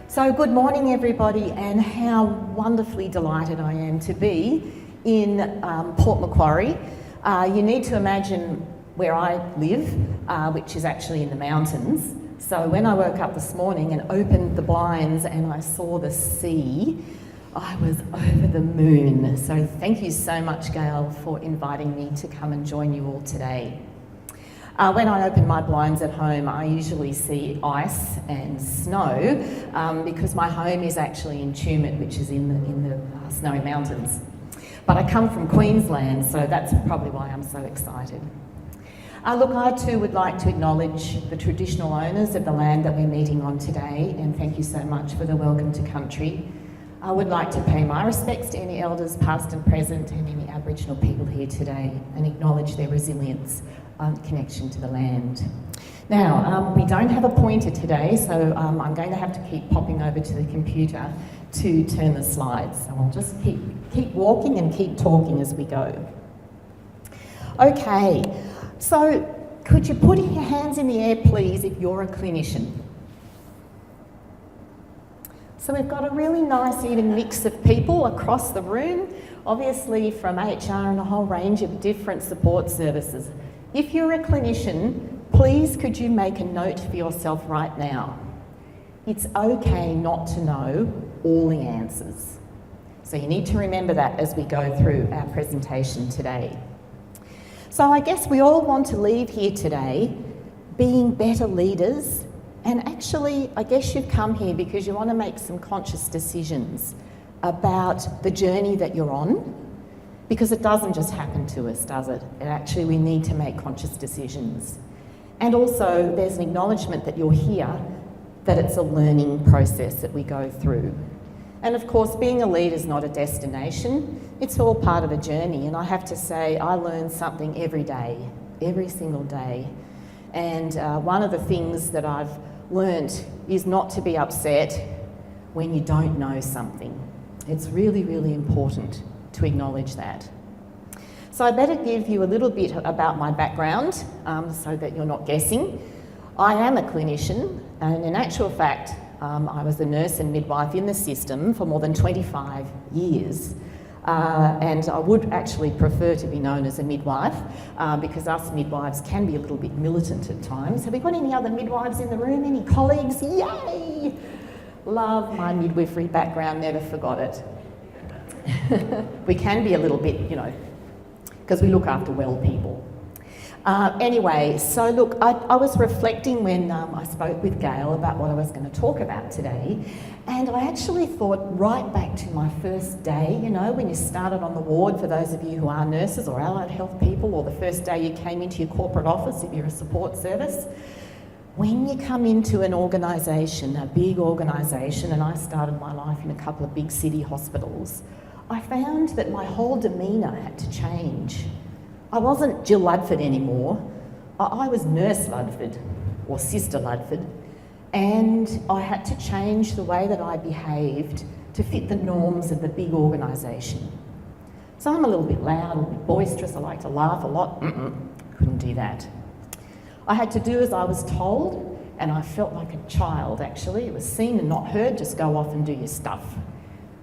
So good morning everybody, and how wonderfully delighted I am to be in Port Macquarie. You need to imagine where I live, which is actually in the mountains. So when I woke up this morning and opened the blinds and I saw the sea, I was over the moon. So thank you so much, Gail, for inviting me to come and join you all today. When I open my blinds at home, I usually see ice and snow because my home is actually in Tumut, which is in the snowy mountains. But I come from Queensland, so that's probably why I'm so excited. Look, I too would like to acknowledge the traditional owners of the land that we're meeting on today, and thank you so much for the welcome to country. I would like to pay my respects to any elders past and present and any Aboriginal people here today and acknowledge their resilience connection to the land. Now, we don't have a pointer today, so I'm going to have to keep popping over to the computer to turn the slides. So I'll just keep walking and keep talking as we go. Okay, so could you put your hands in the air, please, if you're a clinician? So we've got a really nice even mix of people across the room, obviously from HR and a whole range of different support services. If you're a clinician, please could you make a note for yourself right now? It's okay not to know all the answers. So you need to remember that as we go through our presentation today. So I guess we all want to leave here today being better leaders, and actually I guess you've come here because you want to make some conscious decisions about the journey that you're on. Because it doesn't just happen to us, does it? Actually, we need to make conscious decisions. And also, there's an acknowledgement that you're here, that it's a learning process that we go through. And of course, being a leader is not a destination, it's all part of a journey. And I have to say, I learn something every day, every single day. And one of the things that I've learnt is not to be upset when you don't know something. It's really, really important to acknowledge that. So I better give you a little bit about my background so that you're not guessing. I am a clinician, and in actual fact, I was a nurse and midwife in the system for more than 25 years. And I would actually prefer to be known as a midwife because us midwives can be a little bit militant at times. Have we got any other midwives in the room? Any colleagues? Yay! Love my midwifery background, never forgot it. We can be a little bit, you know, because we look after well people. Anyway, so look, I was reflecting when I spoke with Gail about what I was going to talk about today, and I actually thought right back to my first day, you know, when you started on the ward, for those of you who are nurses or allied health people, or the first day you came into your corporate office if you're a support service. When you come into an organisation, a big organisation, and I started my life in a couple of big city hospitals, I found that my whole demeanour had to change. I wasn't Jill Ludford anymore. I was Nurse Ludford, or Sister Ludford, and I had to change the way that I behaved to fit the norms of the big organisation. So I'm a little bit loud, a little bit boisterous, I like to laugh a lot. Couldn't do that. I had to do as I was told, and I felt like a child actually. It was seen and not heard, just go off and do your stuff.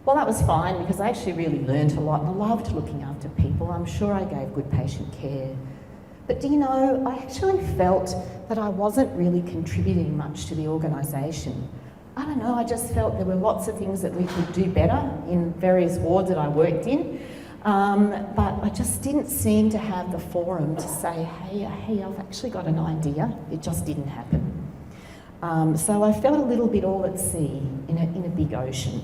Well, that was fine because I actually really learnt a lot and I loved looking after people. I'm sure I gave good patient care. But do you know, I actually felt that I wasn't really contributing much to the organisation. I don't know, I just felt there were lots of things that we could do better in various wards that I worked in. But I just didn't seem to have the forum to say, hey, I've actually got an idea. It just didn't happen. So I felt a little bit all at sea in a big ocean.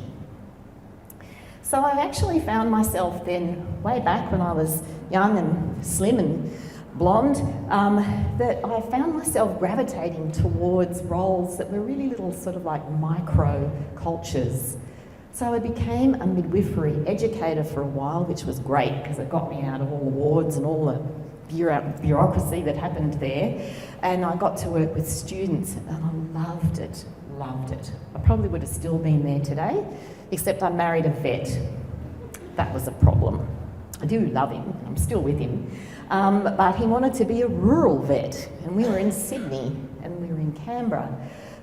So I actually found myself then, way back when I was young and slim and blonde, that I found myself gravitating towards roles that were really little sort of like micro cultures. So I became a midwifery educator for a while, which was great because it got me out of all the wards and all the bureaucracy that happened there. And I got to work with students and I loved it. I probably would have still been there today, except I married a vet. That was a problem. I do love him, I'm still with him. But he wanted to be a rural vet, and we were in Sydney and we were in Canberra.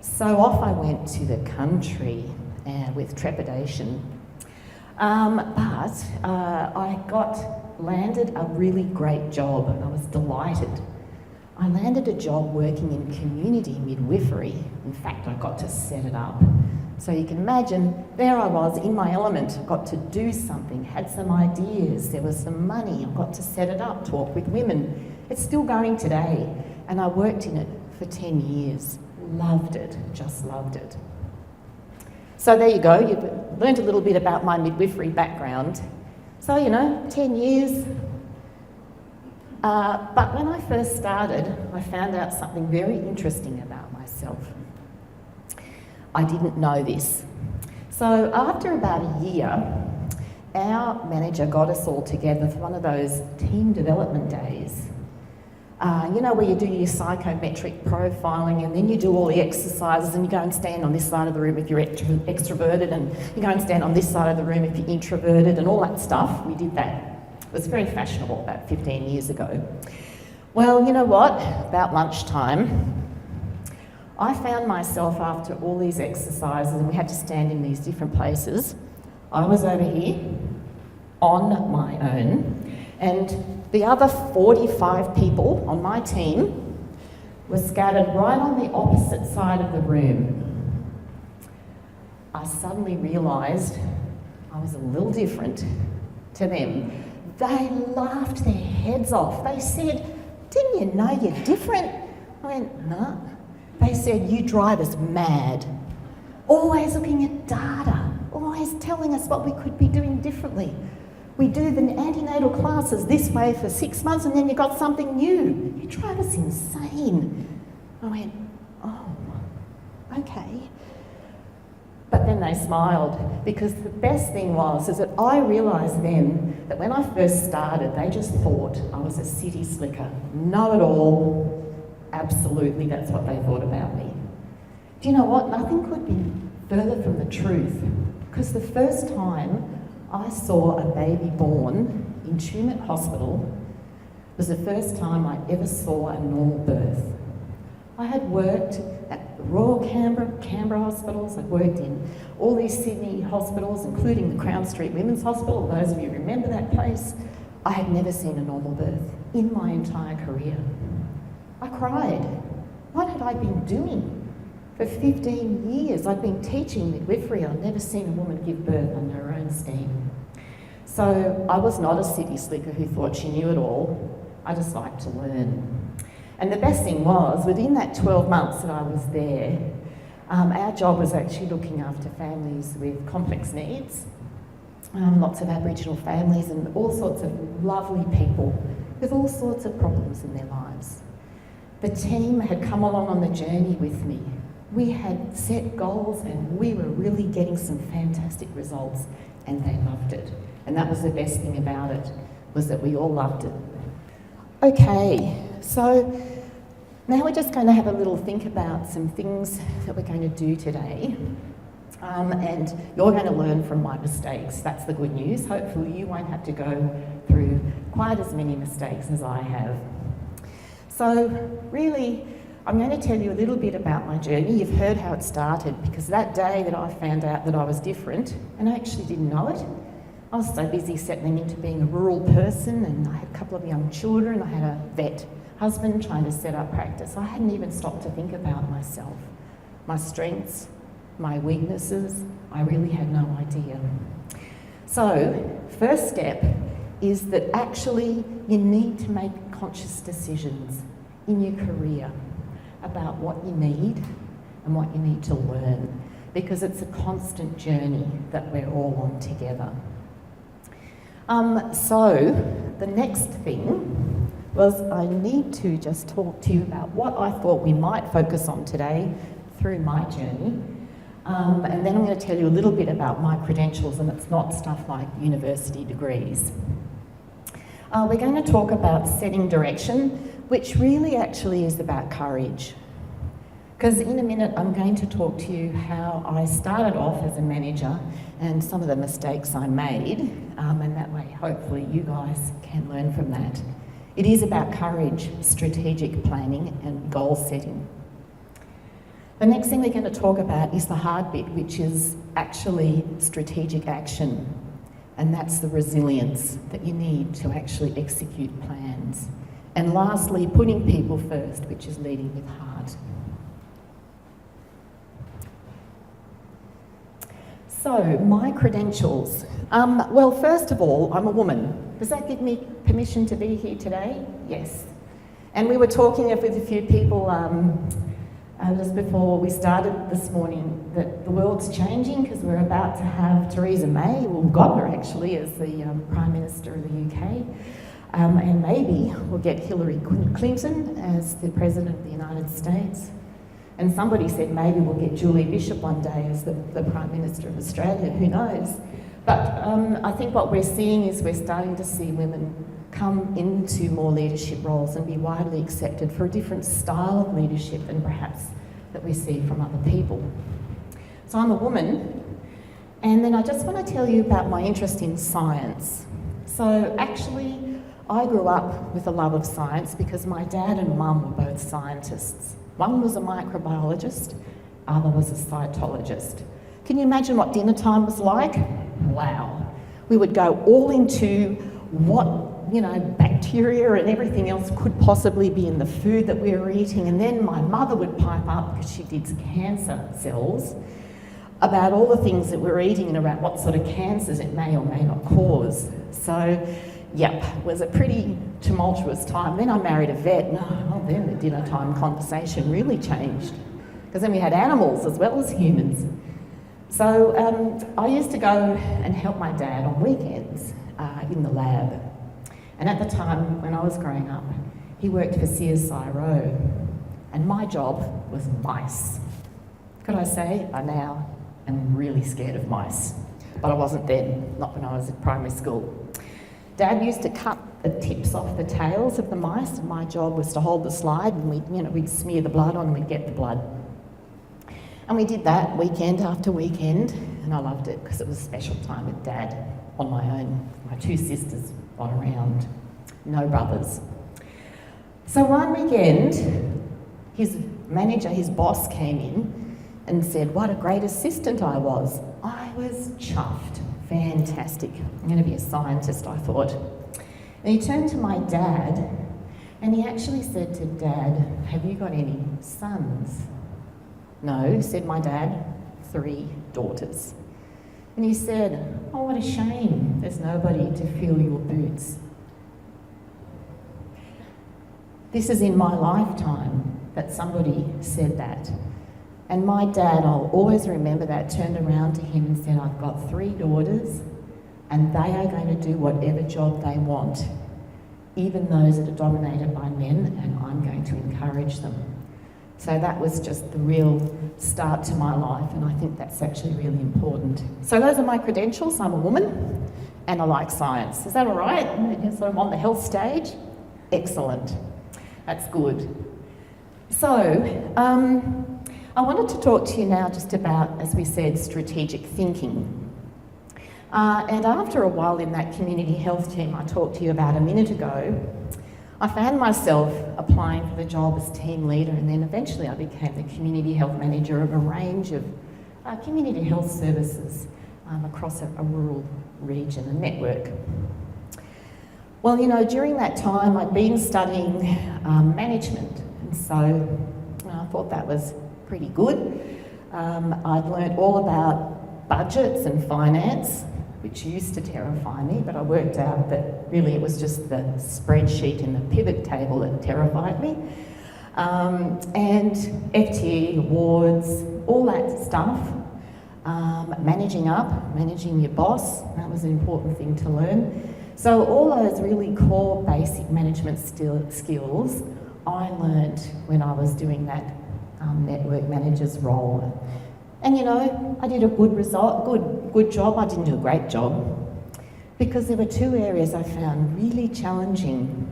So off I went to the country with trepidation. But I landed a really great job and I was delighted. I landed a job working in community midwifery. In fact, I got to set it up. So you can imagine, there I was in my element, got to do something, had some ideas, there was some money, I got to set it up, talk with women. It's still going today, and I worked in it for 10 years. Loved it, just loved it. So there you go, you've learned a little bit about my midwifery background. So, 10 years. But when I first started, I found out something very interesting about myself. I didn't know this. So after about a year, our manager got us all together for one of those team development days. Where you do your psychometric profiling and then you do all the exercises and you go and stand on this side of the room if you're extroverted and you go and stand on this side of the room if you're introverted and all that stuff. We did that. It was very fashionable about 15 years ago. Well, you know what? About lunchtime, I found myself after all these exercises and we had to stand in these different places. I was over here on my own and the other 45 people on my team were scattered right on the opposite side of the room. I suddenly realised I was a little different to them. They laughed their heads off. They said, "Didn't you know you're different?" I went, "No." They said, "You drive us mad. Always looking at data, always telling us what we could be doing differently. We do the antenatal classes this way for 6 months and then you got something new. You drive us insane." I went, "Oh, okay." But then they smiled because the best thing is that I realised then that when I first started, they just thought I was a city slicker. Know-it-all. Absolutely, that's what they thought about me. Do you know what? Nothing could be further from the truth because the first time I saw a baby born in Tumut Hospital was the first time I ever saw a normal birth. I had worked at the Royal Canberra hospitals, I'd worked in all these Sydney hospitals, including the Crown Street Women's Hospital, those of you remember that place. I had never seen a normal birth in my entire career. I cried. What had I been doing? For 15 years, I'd been teaching midwifery. I'd never seen a woman give birth under her own steam. So I was not a city slicker who thought she knew it all. I just liked to learn. And the best thing was, within that 12 months that I was there, our job was actually looking after families with complex needs, lots of Aboriginal families and all sorts of lovely people with all sorts of problems in their lives. The team had come along on the journey with me. We had set goals and we were really getting some fantastic results and they loved it. And that was the best thing about it, was that we all loved it. Okay, so now we're just going to have a little think about some things that we're going to do today. And you're going to learn from my mistakes. That's the good news. Hopefully you won't have to go through quite as many mistakes as I have. So really, I'm going to tell you a little bit about my journey. You've heard how it started, because that day that I found out that I was different, and I actually didn't know it, I was so busy settling into being a rural person, and I had a couple of young children, I had a vet husband trying to set up practice. I hadn't even stopped to think about myself, my strengths, my weaknesses. I really had no idea. So, first step is that actually you need to make conscious decisions in your career about what you need and what you need to learn, because it's a constant journey that we're all on together. So the next thing was I need to just talk to you about what I thought we might focus on today through my journey. And then I'm going to tell you a little bit about my credentials, and it's not stuff like university degrees. We're going to talk about setting direction, which really actually is about courage. Because in a minute I'm going to talk to you how I started off as a manager and some of the mistakes I made, and that way hopefully you guys can learn from that. It is about courage, strategic planning and goal setting. The next thing we're going to talk about is the hard bit, which is actually strategic action. And that's the resilience that you need to actually execute plans. And lastly, putting people first, which is leading with heart. So, my credentials. Well, first of all, I'm a woman. Does that give me permission to be here today? Yes. And we were talking with a few people just before we started this morning that the world's changing because we're about to have Theresa May, well, we've got her actually as the Prime Minister of the UK, and maybe we'll get Hillary Clinton as the President of the United States. And somebody said maybe we'll get Julie Bishop one day as the Prime Minister of Australia, who knows? But I think what we're seeing is we're starting to see women come into more leadership roles and be widely accepted for a different style of leadership than perhaps that we see from other people. So I'm a woman, and then I just want to tell you about my interest in science. So actually, I grew up with a love of science because my dad and mum were both scientists. One was a microbiologist, other was a cytologist. Can you imagine what dinner time was like? Wow. We would go all into what, bacteria and everything else could possibly be in the food that we were eating. And then my mother would pipe up, because she did cancer cells, about all the things that we were eating and about what sort of cancers it may or may not cause. So, yep, it was a pretty tumultuous time. Then I married a vet, and then the dinner time conversation really changed. Because then we had animals as well as humans. So I used to go and help my dad on weekends in the lab. And at the time, when I was growing up, he worked for CSI Row, and my job was mice. Could I say, I now am really scared of mice, but I wasn't then, not when I was at primary school. Dad used to cut the tips off the tails of the mice, and my job was to hold the slide, and we'd smear the blood on, and we'd get the blood. And we did that weekend after weekend, and I loved it because it was a special time with Dad on my own. My two sisters not around, no brothers. So one weekend, his manager, his boss came in and said what a great assistant I was. I was chuffed, fantastic. I'm going to be a scientist, I thought. And he turned to my dad and he actually said to Dad, have you got any sons? No, said my dad, 3 daughters. And he said, oh, what a shame, there's nobody to fill your boots. This is in my lifetime that somebody said that. And my dad, I'll always remember that, turned around to him and said, I've got 3 daughters and they are going to do whatever job they want, even those that are dominated by men, and I'm going to encourage them. So that was just the real start to my life, and I think that's actually really important. So those are my credentials. I'm a woman and I like science. Is that all right? So I'm on the health stage? Excellent. That's good. So I wanted to talk to you now just about, as we said, strategic thinking. And after a while in that community health team I talked to you about a minute ago, I found myself applying for the job as team leader, and then eventually I became the community health manager of a range of community health services across a rural region, a network. Well, during that time I'd been studying management, and so I thought that was pretty good. I'd learnt all about budgets and finance, which used to terrify me, but I worked out that really it was just the spreadsheet and the pivot table that terrified me. And FTE, awards, all that stuff. Managing up, managing your boss, that was an important thing to learn. So all those really core basic management skills I learned when I was doing that network manager's role. And I did a good job. I didn't do a great job because there were 2 areas I found really challenging.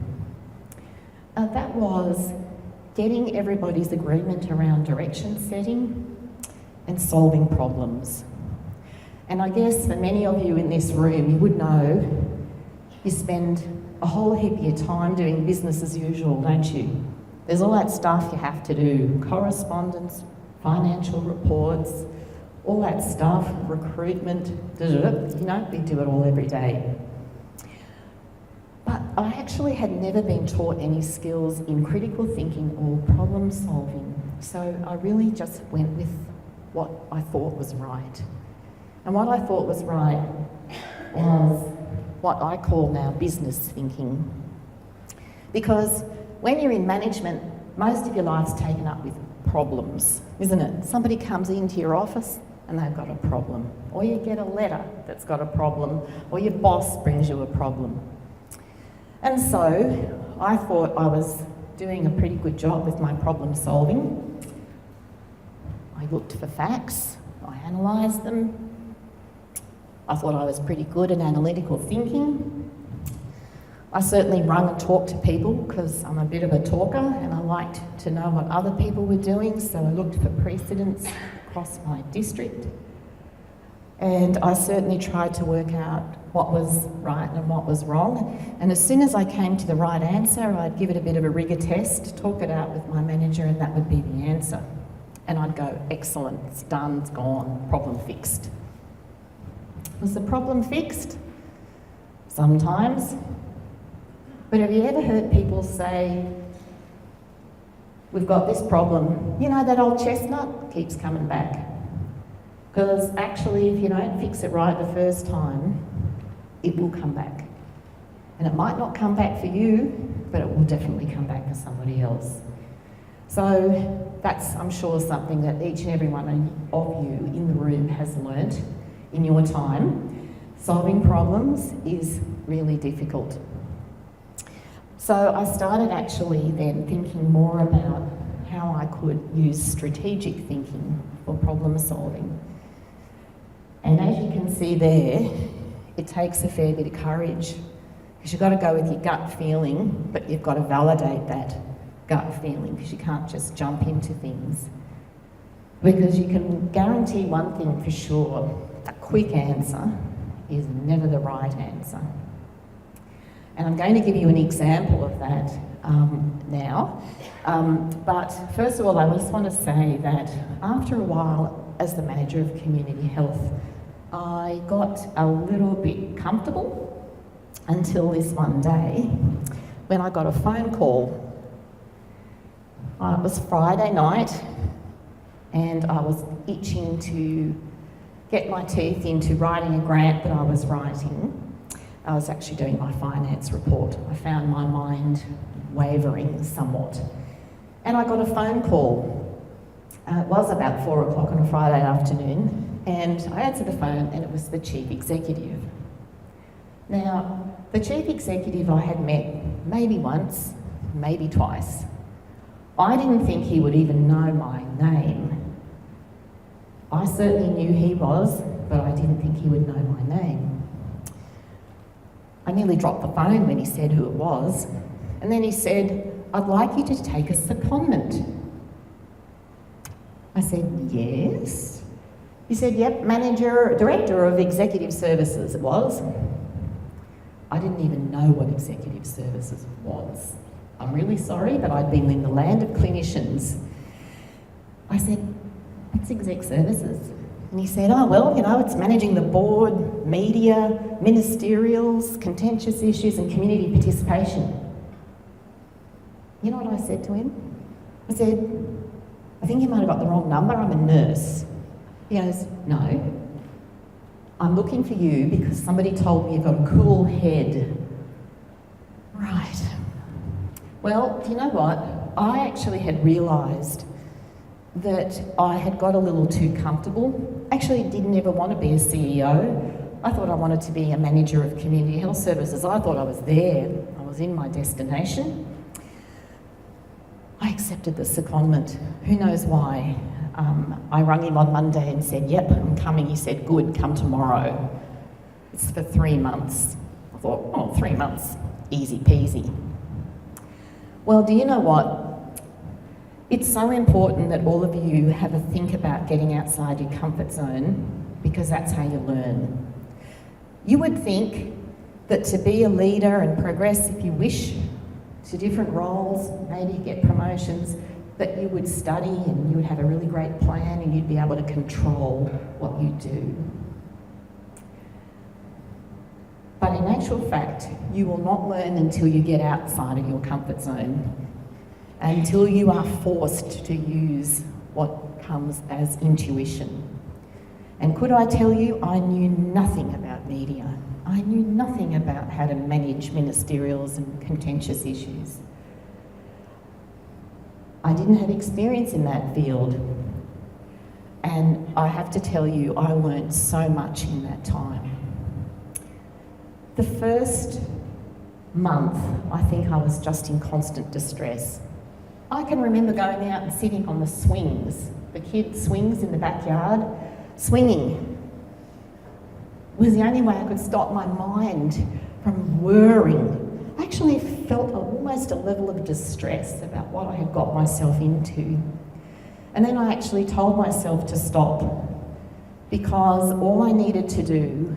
That was getting everybody's agreement around direction setting and solving problems. And I guess for many of you in this room, you would know you spend a whole heap of your time doing business as usual, don't you? There's all that stuff you have to do, correspondence, financial reports, all that stuff, recruitment, you know, we do it all every day. But I actually had never been taught any skills in critical thinking or problem solving. So I really just went with what I thought was right. And what I thought was right was what I call now business thinking. Because when you're in management, most of your life's taken up with problems, isn't it? Somebody comes into your office and they've got a problem. Or you get a letter that's got a problem, or your boss brings you a problem. And so I thought I was doing a pretty good job with my problem solving. I looked for facts, I analysed them. I thought I was pretty good at analytical thinking. I certainly rung and talked to people because I'm a bit of a talker and I liked to know what other people were doing, so I looked for precedents across my district. And I certainly tried to work out what was right and what was wrong. And as soon as I came to the right answer, I'd give it a bit of a rigor test, talk it out with my manager, and that would be the answer. And I'd go, excellent, it's done, it's gone, problem fixed. Was the problem fixed? Sometimes. But have you ever heard people say, we've got this problem, you know, that old chestnut keeps coming back? Because actually, if you don't fix it right the first time, it will come back. And it might not come back for you, but it will definitely come back for somebody else. So that's, I'm sure, something that each and every one of you in the room has learnt in your time. Solving problems is really difficult. So I started actually then thinking more about how I could use strategic thinking for problem solving. And as you can see there, it takes a fair bit of courage because you've got to go with your gut feeling, but you've got to validate that gut feeling because you can't just jump into things. Because you can guarantee one thing for sure, a quick answer is never the right answer. And I'm going to give you an example of that now. But first of all, I just want to say that after a while, as the manager of community health, I got a little bit comfortable until this one day when I got a phone call. It was Friday night and I was itching to get my teeth into writing a grant that I was writing. I was actually doing my finance report. I found my mind wavering somewhat. And I got a phone call. It was about 4 o'clock on a Friday afternoon, and I answered the phone and it was the chief executive. Now, the chief executive I had met maybe once, maybe twice. I didn't think he would even know my name. I certainly knew he was, but I didn't think he would know my name. I nearly dropped the phone when he said who it was. And then he said, I'd like you to take a secondment. I said, yes. He said, yep, director of executive services it was. I didn't even know what executive services was. I'm really sorry, but I'd been in the land of clinicians. I said, what's exec services? And he said, oh, well, you know, it's managing the board, media, ministerials, contentious issues and community participation. You know what I said to him? I said, I think you might have got the wrong number, I'm a nurse. He goes, no, I'm looking for you because somebody told me you've got a cool head. Right. Well, do you know what? I actually had realised that I had got a little too comfortable. Actually, didn't ever want to be a CEO. I thought I wanted to be a manager of community health services. I thought I was there. I was in my destination. I accepted the secondment. Who knows why? I rang him on Monday and said, yep, I'm coming. He said, good, come tomorrow. It's for 3 months. I thought, oh, 3 months, easy peasy. Well, do you know what? It's so important that all of you have a think about getting outside your comfort zone because that's how you learn. You would think that to be a leader and progress, if you wish, to different roles, maybe get promotions, that you would study and you would have a really great plan and you'd be able to control what you do. But in actual fact, you will not learn until you get outside of your comfort zone, until you are forced to use what comes as intuition. And could I tell you, I knew nothing about media. I knew nothing about how to manage ministerials and contentious issues. I didn't have experience in that field. And I have to tell you, I learned so much in that time. The first month, I think I was just in constant distress. I can remember going out and sitting on the swings, the kids' swings in the backyard. Swinging was the only way I could stop my mind from whirring. I actually felt almost a level of distress about what I had got myself into. And then I actually told myself to stop, because all I needed to do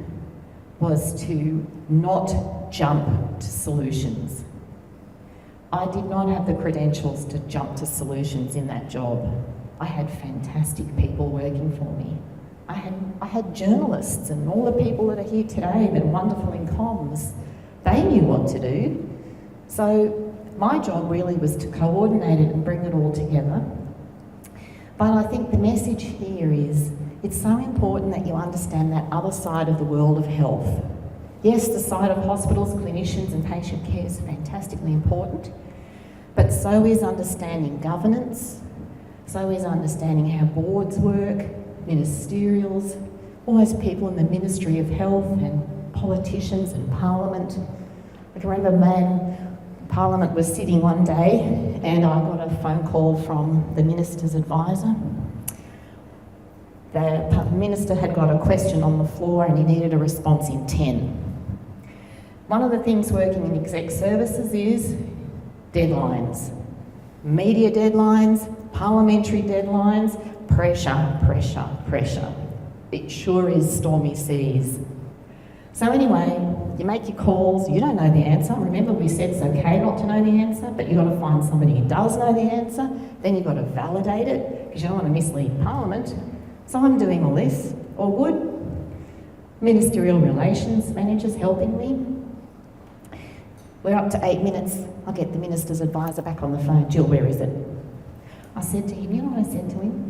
was to not jump to solutions. I did not have the credentials to jump to solutions in that job. I had fantastic people working for me. I had journalists and all the people that are here today that are wonderful in comms. They knew what to do. So my job really was to coordinate it and bring it all together. But I think the message here is it's so important that you understand that other side of the world of health. Yes, the side of hospitals, clinicians and patient care is fantastically important, but so is understanding governance, so is understanding how boards work, ministerials, all those people in the Ministry of Health and politicians and Parliament. I can remember Parliament was sitting one day and I got a phone call from the Minister's advisor. The Minister had got a question on the floor and he needed a response in 10. One of the things working in exec services is deadlines. Media deadlines, parliamentary deadlines, pressure, pressure, pressure. It sure is stormy seas. So anyway, you make your calls, you don't know the answer. Remember we said it's okay not to know the answer, but you've got to find somebody who does know the answer. Then you've got to validate it, because you don't want to mislead Parliament. So I'm doing all this, all good. Ministerial relations managers helping me. We're up to 8 minutes. I'll get the Minister's advisor back on the phone. Jill, where is it? I said to him, you know what I said to him?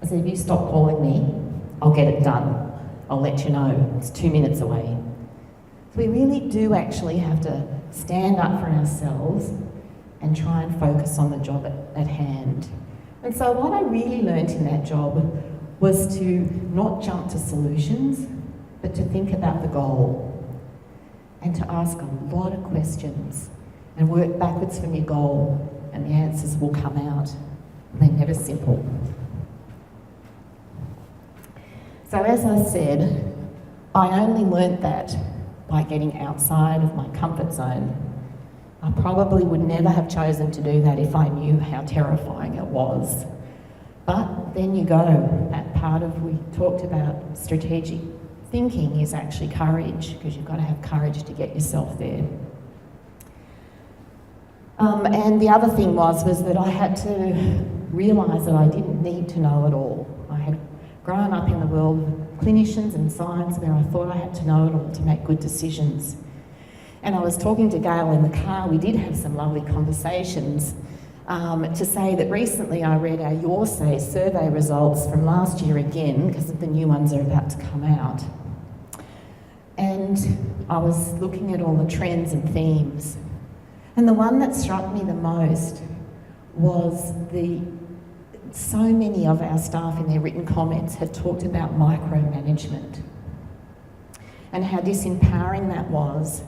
I said, if you stop calling me, I'll get it done. I'll let you know. It's 2 minutes away. So we really do actually have to stand up for ourselves and try and focus on the job at hand. And so what I really learnt in that job was to not jump to solutions, but to think about the goal and to ask a lot of questions and work backwards from your goal, and the answers will come out. They're never simple. So as I said, I only learnt that by getting outside of my comfort zone. I probably would never have chosen to do that if I knew how terrifying it was. But then you go, that part of, we talked about strategic thinking is actually courage, because you've got to have courage to get yourself there. And the other thing was that I had to realise that I didn't need to know it all. I had grown up in the world of clinicians and science where I thought I had to know it all to make good decisions. And I was talking to Gail in the car. We did have some lovely conversations to say that recently I read our Your Say survey results from last year again, because the new ones are about to come out. And I was looking at all the trends and themes. And the one that struck me the most was so many of our staff in their written comments had talked about micromanagement and how disempowering that was.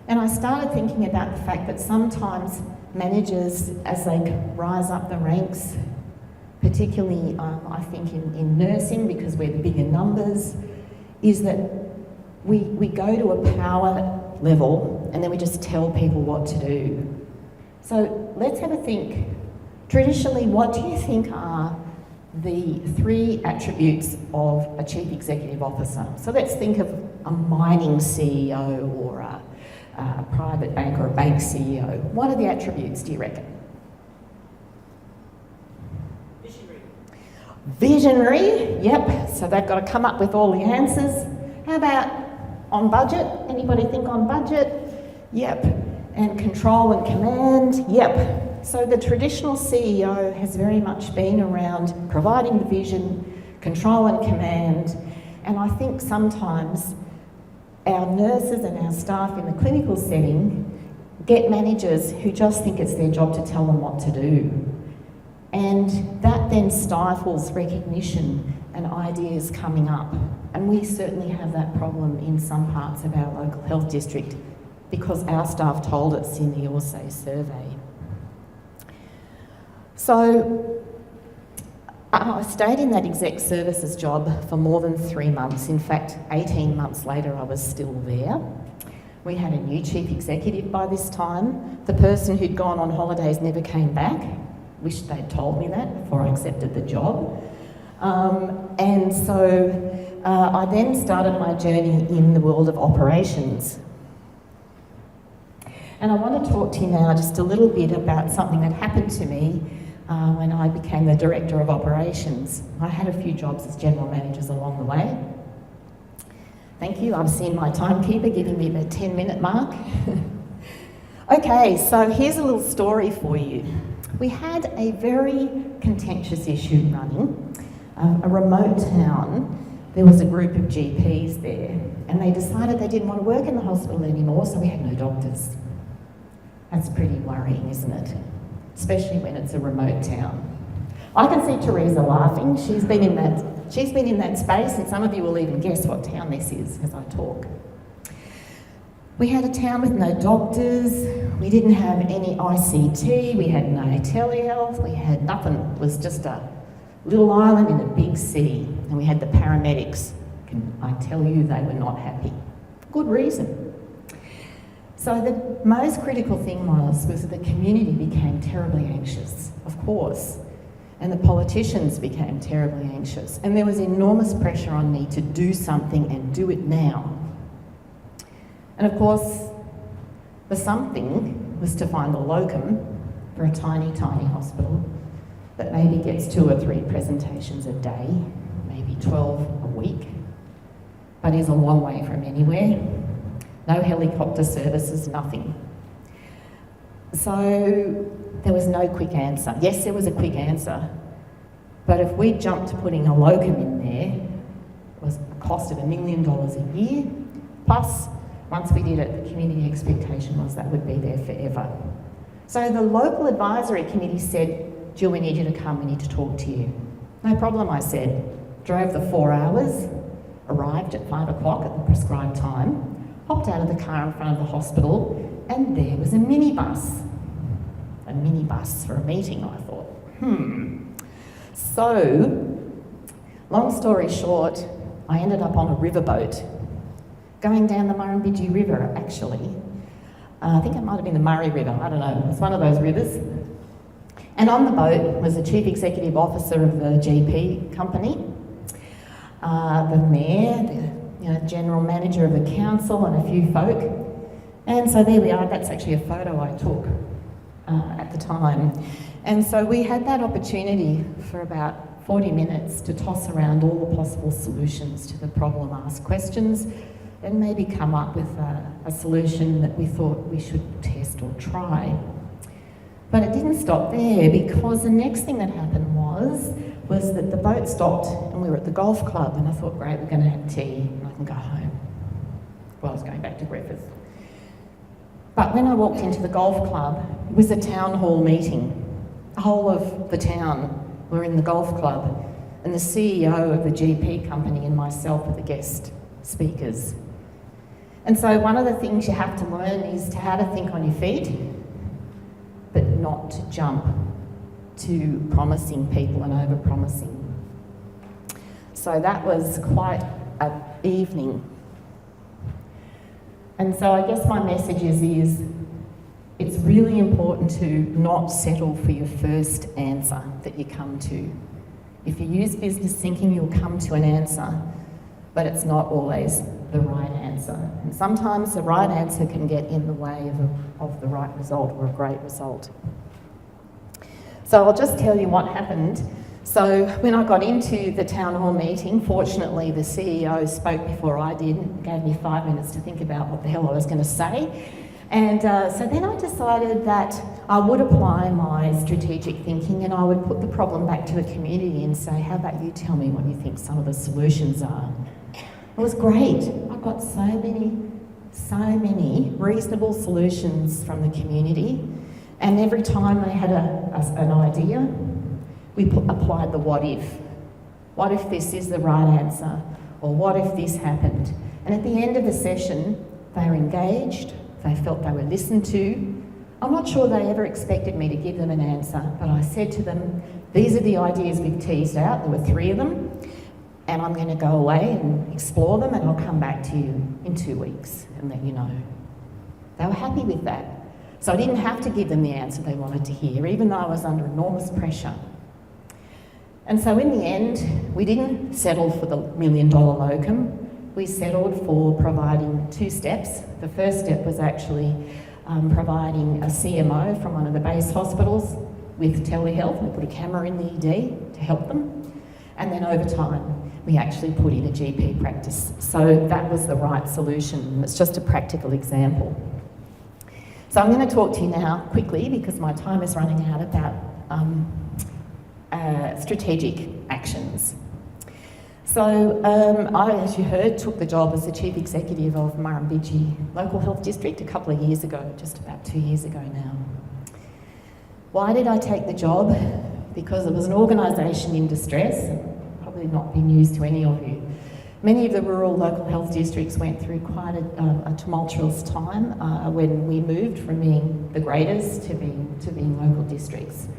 And I started thinking about the fact that sometimes managers, as they rise up the ranks, particularly I think in nursing, because we're the bigger numbers, is that we go to a power level and then we just tell people what to do. So let's have a think. Traditionally, what do you think are the 3 attributes of a chief executive officer? So let's think of a mining CEO or a private bank or a bank CEO. What are the attributes, do you reckon? Visionary, yep, so they've got to come up with all the answers. How about on budget? Anybody think on budget? Yep. And control and command? Yep. So the traditional CEO has very much been around providing the vision, control and command, and I think sometimes our nurses and our staff in the clinical setting get managers who just think it's their job to tell them what to do. And that then stifles recognition and ideas coming up. And we certainly have that problem in some parts of our local health district because our staff told us in the Orsay survey. So I stayed in that exec services job for more than 3 months. In fact, 18 months later, I was still there. We had a new chief executive by this time. The person who'd gone on holidays never came back. Wish they'd told me that before I accepted the job. And so I then started my journey in the world of operations. And I want to talk to you now just a little bit about something that happened to me when I became the Director of Operations. I had a few jobs as General Managers along the way. Thank you, I've seen my timekeeper giving me the 10-minute mark. Okay, so here's a little story for you. We had a very contentious issue running, a remote town. There was a group of GPs there, and they decided they didn't want to work in the hospital anymore, so we had no doctors. That's pretty worrying, isn't it? Especially when it's a remote town. I can see Teresa laughing. She's been in that space, and some of you will even guess what town this is as I talk. We had a town with no doctors, we didn't have any ICT, we had no telehealth, we had nothing. It was just a little island in a big city, and we had the paramedics. I tell you, they were not happy. Good reason. So the most critical thing was that the community became terribly anxious, of course, and the politicians became terribly anxious, and there was enormous pressure on me to do something and do it now. And of course, the something was to find a locum for a tiny, tiny hospital that maybe gets 2 or 3 presentations a day, maybe 12 a week, but is a long way from anywhere. No helicopter services, nothing. So there was no quick answer. Yes, there was a quick answer, but if we jumped to putting a locum in there, it was a cost of $1 million a year, plus once we did it, the community expectation was that would be there forever. So the local advisory committee said, Jill, we need you to come, we need to talk to you. No problem, I said. Drove the 4 hours, arrived at 5 o'clock at the prescribed time, hopped out of the car in front of the hospital, and there was a minibus. A minibus for a meeting, I thought. So, long story short, I ended up on a riverboat, going down the Murrumbidgee River, actually. I think it might have been the Murray River, I don't know, it's one of those rivers. And on the boat was the Chief Executive Officer of the GP company, the Mayor, the General Manager of the Council, and a few folk. And so there we are, that's actually a photo I took at the time. And so we had that opportunity for about 40 minutes to toss around all the possible solutions to the problem, ask questions, and maybe come up with a solution that we thought we should test or try. But it didn't stop there, because the next thing that happened was that the boat stopped and we were at the golf club, and I thought, great, we're going to have tea and I can go home. Well, I was going back to Griffith. But when I walked into the golf club, it was a town hall meeting. The whole of the town were in the golf club, and the CEO of the GP company and myself were the guest speakers. And so one of the things you have to learn is how to think on your feet, but not to jump to promising people and over-promising. So that was quite an evening. And so I guess my message is it's really important to not settle for your first answer that you come to. If you use business thinking, you'll come to an answer, but it's not always the right answer. And sometimes the right answer can get in the way of the right result or a great result. So I'll just tell you what happened So when I got into the town hall meeting, fortunately the CEO spoke before I did and gave me 5 minutes to think about what the hell I was going to say. And so then I decided that I would apply my strategic thinking and I would put the problem back to the community and say, how about you tell me what you think some of the solutions are? It was great. I got so many reasonable solutions from the community, and every time they had an idea, we applied the what if. What if this is the right answer? Or what if this happened? And at the end of the session, they were engaged, they felt they were listened to. I'm not sure they ever expected me to give them an answer, but I said to them, these are the ideas we've teased out, there were 3 of them, and I'm going to go away and explore them and I'll come back to you in 2 weeks and let you know. They were happy with that. So I didn't have to give them the answer they wanted to hear, even though I was under enormous pressure. And so in the end, we didn't settle for the $1 million locum. We settled for providing 2 steps. The first step was actually providing a CMO from one of the base hospitals with telehealth. We put a camera in the ED to help them. And then over time, we actually put in a GP practice. So that was the right solution. It's just a practical example. So I'm going to talk to you now quickly, because my time is running out, about strategic actions. So I, as you heard, took the job as the Chief Executive of Murrumbidgee Local Health District a couple of years ago, just about 2 years ago now. Why did I take the job? Because it was an organisation in distress, probably not be news to any of you. Many of the rural local health districts went through quite a tumultuous time when we moved from being the graders to being local districts.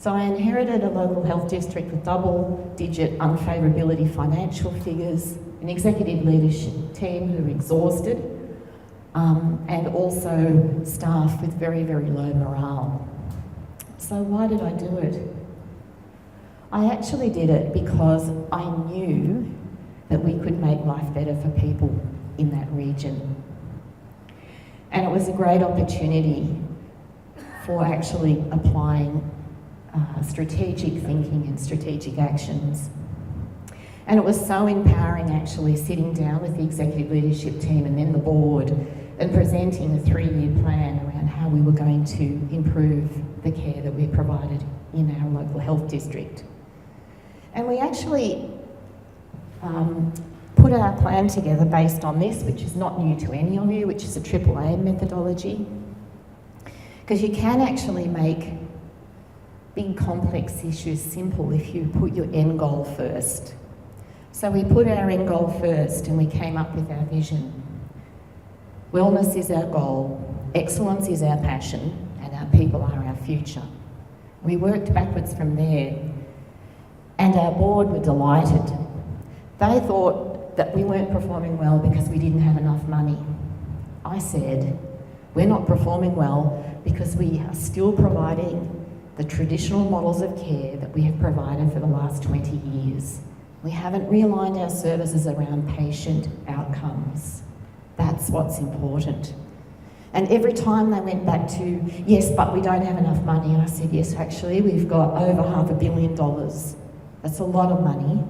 So I inherited a local health district with double-digit unfavourability financial figures, an executive leadership team who were exhausted, and also staff with very, very low morale. So why did I do it? I actually did it because I knew that we could make life better for people in that region. And it was a great opportunity for actually applying strategic thinking and strategic actions. And it was so empowering actually sitting down with the executive leadership team and then the board and presenting a 3-year plan around how we were going to improve the care that we provided in our local health district. And we actually put our plan together based on this, which is not new to any of you, which is a AAA methodology. Because you can actually make big complex issues simple if you put your end goal first. So we put our end goal first and we came up with our vision. Wellness is our goal, excellence is our passion, and our people are our future. We worked backwards from there, and our board were delighted. They thought that we weren't performing well because we didn't have enough money. I said, we're not performing well because we are still providing the traditional models of care that we have provided for the last 20 years. We haven't realigned our services around patient outcomes. That's what's important. And every time they went back to, yes, but we don't have enough money, and I said, yes, actually, we've got over $500 million. That's a lot of money,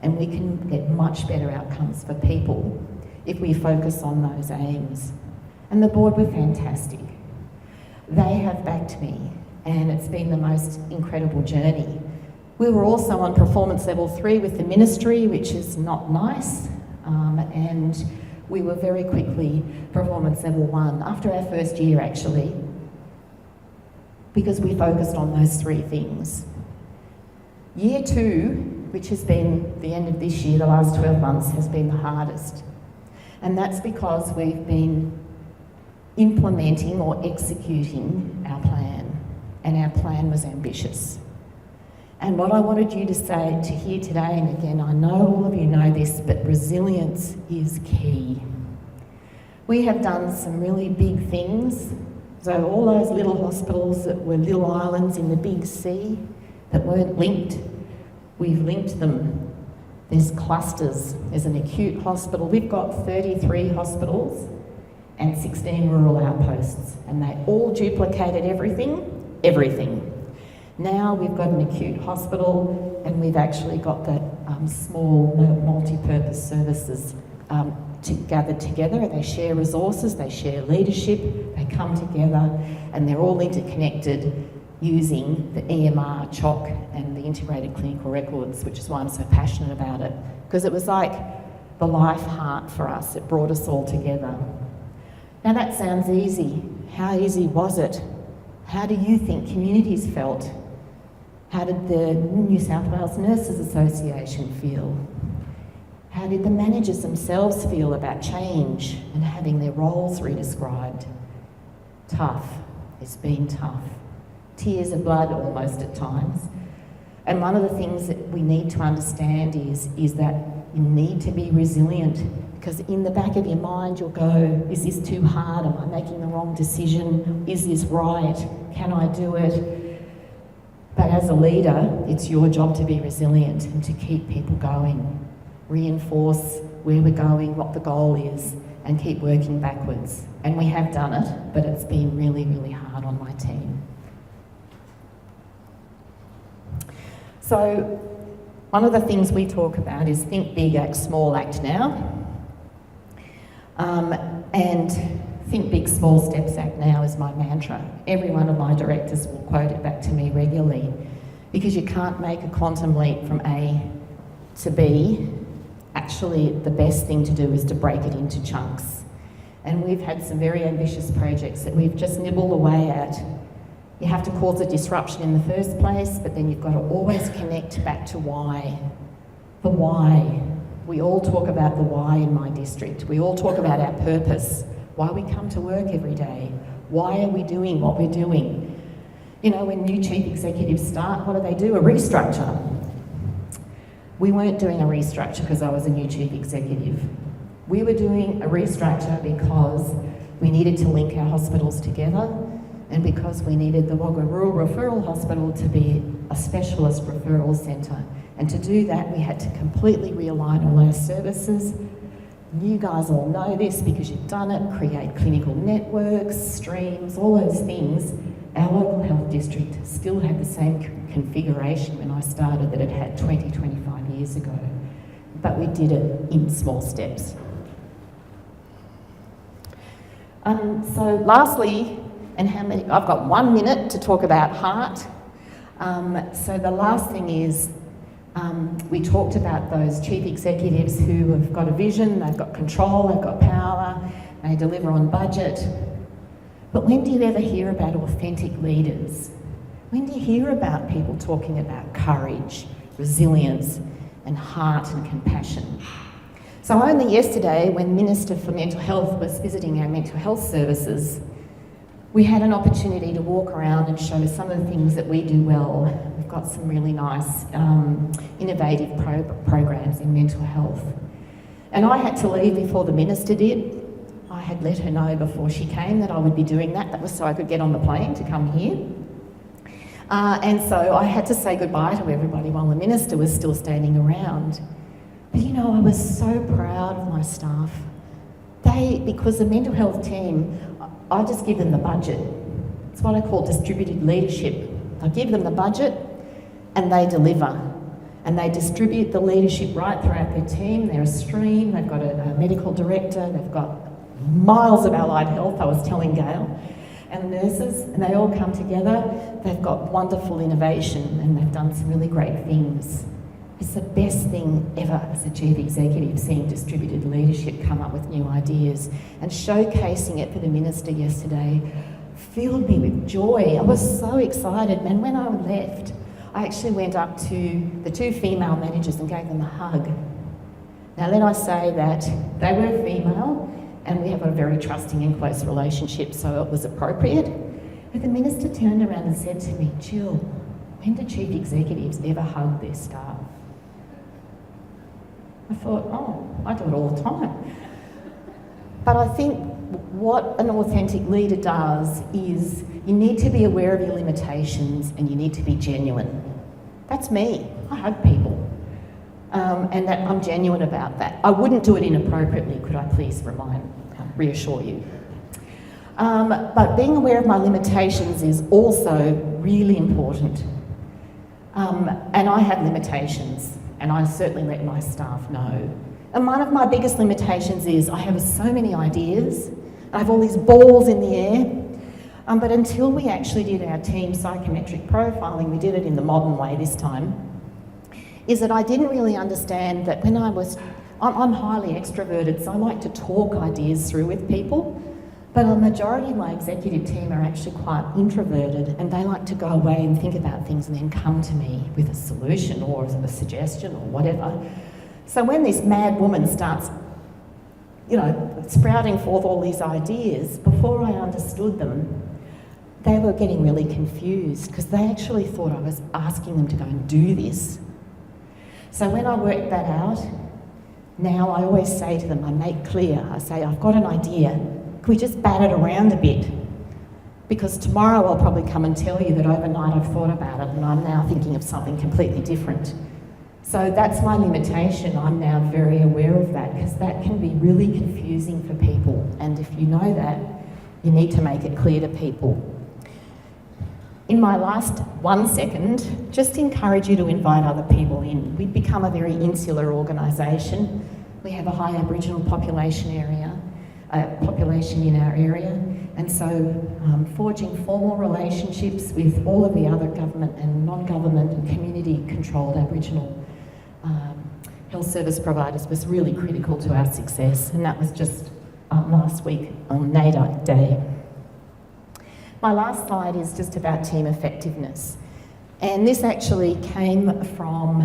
and we can get much better outcomes for people if we focus on those aims. And the board were fantastic. They have backed me, and it's been the most incredible journey. We were also on performance level 3 with the ministry, which is not nice, and we were very quickly performance level 1 after our first year, actually, because we focused on those 3 things. Year 2, which has been the end of this year, the last 12 months, has been the hardest. And that's because we've been implementing or executing our plan, and our plan was ambitious. And what I wanted you to hear today, and again, I know all of you know this, but resilience is key. We have done some really big things. So all those little hospitals that were little islands in the big sea that weren't linked, we've linked them. There's clusters. There's an acute hospital. We've got 33 hospitals and 16 rural outposts, and they all duplicated everything. Now we've got an acute hospital, and we've actually got that small multi-purpose services to gather together. They share resources, they share leadership, they come together, and they're all interconnected using the EMR, CHOC, and the integrated clinical records, which is why I'm so passionate about it, because it was like the life heart for us. It brought us all together. Now that sounds easy. How easy was it? How do you think communities felt? How did the New South Wales Nurses Association feel? How did the managers themselves feel about change and having their roles redescribed? Tough. It's been tough. Tears of blood almost at times. And one of the things that we need to understand is that you need to be resilient, because in the back of your mind you'll go, is this too hard? Am I making the wrong decision? Is this right? Can I do it? But as a leader, it's your job to be resilient and to keep people going, reinforce where we're going, what the goal is, and keep working backwards. And we have done it, but it's been really, really hard on my team. So one of the things we talk about is think big, act small, act now. And think big, small steps, act now is my mantra. Every one of my directors will quote it back to me regularly, because you can't make a quantum leap from A to B. Actually, the best thing to do is to break it into chunks. And we've had some very ambitious projects that we've just nibbled away at. You have to cause a disruption in the first place, but then you've got to always connect back to why. The why. We all talk about the why in my district. We all talk about our purpose, why we come to work every day, why are we doing what we're doing. You know, when new chief executives start, what do? A restructure. We weren't doing a restructure because I was a new chief executive. We were doing a restructure because we needed to link our hospitals together, and because we needed the Wagga Rural Referral Hospital to be a specialist referral centre. And to do that, we had to completely realign all our services. You guys all know this because you've done it, create clinical networks, streams, all those things. Our local health district still had the same configuration when I started that it had 20, 25 years ago. But we did it in small steps. So lastly, I've got 1 minute to talk about heart. So the last thing is, we talked about those chief executives who have got a vision, they've got control, they've got power, they deliver on budget. But when do you ever hear about authentic leaders? When do you hear about people talking about courage, resilience, and heart and compassion? So only yesterday, when Minister for Mental Health was visiting our mental health services, we had an opportunity to walk around and show some of the things that we do well. We've got some really nice, innovative programs in mental health. And I had to leave before the Minister did. I had let her know before she came that I would be doing that. That was so I could get on the plane to come here. And so I had to say goodbye to everybody while the Minister was still standing around. But you know, I was so proud of my staff. Because the mental health team, I just give them the budget. It's what I call distributed leadership. I give them the budget and they deliver. And they distribute the leadership right throughout their team. They're a stream, they've got a medical director, they've got miles of allied health, I was telling Gail, and nurses, and they all come together. They've got wonderful innovation and they've done some really great things. It's the best thing ever as a chief executive, seeing distributed leadership come up with new ideas, and showcasing it for the Minister yesterday filled me with joy. I was so excited, and when I left, I actually went up to the 2 female managers and gave them a hug. Now let I say that they were female and we have a very trusting and close relationship, so it was appropriate. But the Minister turned around and said to me, "Jill, when do chief executives ever hug their staff?" I thought, oh, I do it all the time. But I think what an authentic leader does is you need to be aware of your limitations and you need to be genuine. That's me. I hug people. And that I'm genuine about that. I wouldn't do it inappropriately, could I please reassure you. But being aware of my limitations is also really important. And I have limitations, and I certainly let my staff know. And one of my biggest limitations is I have so many ideas, I have all these balls in the air, but until we actually did our team psychometric profiling, we did it in the modern way this time, is that I didn't really understand that when I'm highly extroverted, so I like to talk ideas through with people, but a majority of my executive team are actually quite introverted, and they like to go away and think about things and then come to me with a solution or a suggestion or whatever. So when this mad woman starts, sprouting forth all these ideas, before I understood them, they were getting really confused because they actually thought I was asking them to go and do this. So when I worked that out, now I always say to them, I make clear, I say, I've got an idea, can we just bat it around a bit? Because tomorrow I'll probably come and tell you that overnight I've thought about it and I'm now thinking of something completely different. So that's my limitation. I'm now very aware of that because that can be really confusing for people. And if you know that, you need to make it clear to people. In my last 1 second, just encourage you to invite other people in. We've become a very insular organisation. We have a high Aboriginal population in our area, and so forging formal relationships with all of the other government and non-government and community-controlled Aboriginal health service providers was really critical to our success, and that was just last week on NAIDOC Day. My last slide is just about team effectiveness, and this actually came from,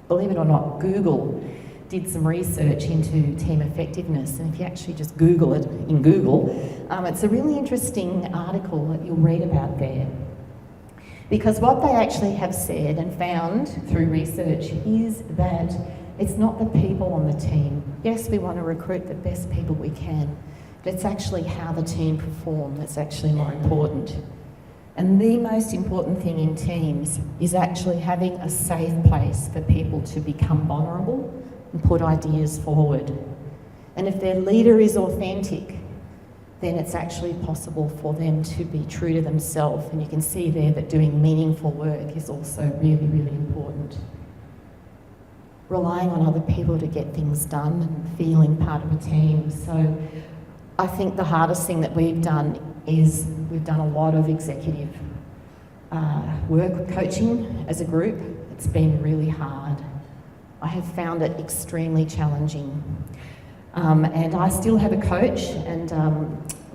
believe it or not, Google did some research into team effectiveness, and if you actually just Google it in Google, it's a really interesting article that you'll read about there. Because what they actually have said and found through research is that it's not the people on the team. Yes, we want to recruit the best people we can, but it's actually how the team perform that's actually more important. And the most important thing in teams is actually having a safe place for people to become vulnerable and put ideas forward. And if their leader is authentic, then it's actually possible for them to be true to themselves. And you can see there that doing meaningful work is also really, really important. Relying on other people to get things done and feeling part of a team. So I think the hardest thing that we've done is we've done a lot of executive work coaching as a group. It's been really hard. I have found it extremely challenging. And I still have a coach, and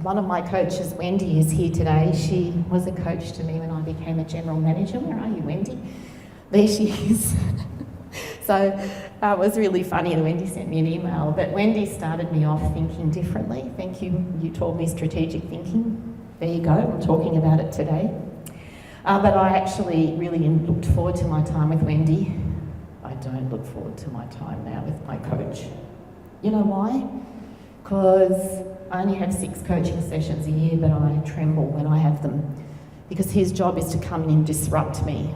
one of my coaches, Wendy, is here today. She was a coach to me when I became a general manager. Where are you, Wendy? There she is. So it was really funny that Wendy sent me an email, but Wendy started me off thinking differently. Thank you, you taught me strategic thinking. There you go, I'm talking about it today. But I actually really looked forward to my time with Wendy. I don't look forward to my time now with my coach. You know why? Because I only have 6 coaching sessions a year, but I tremble when I have them. Because his job is to come in and disrupt me,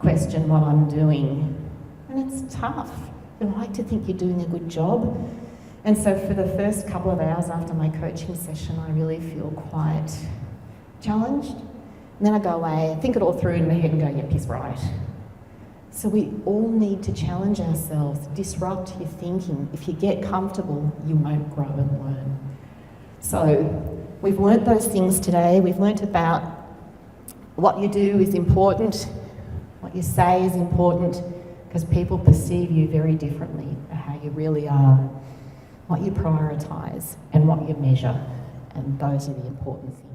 question what I'm doing. And it's tough. You like to think you're doing a good job. And so for the first couple of hours after my coaching session, I really feel quite challenged. And then I go away, I think it all through in my head and go, yep, he's right. So we all need to challenge ourselves, disrupt your thinking. If you get comfortable, you won't grow and learn. So we've learnt those things today. We've learnt about what you do is important, what you say is important, because people perceive you very differently, how you really are, what you prioritise and what you measure. And those are the important things.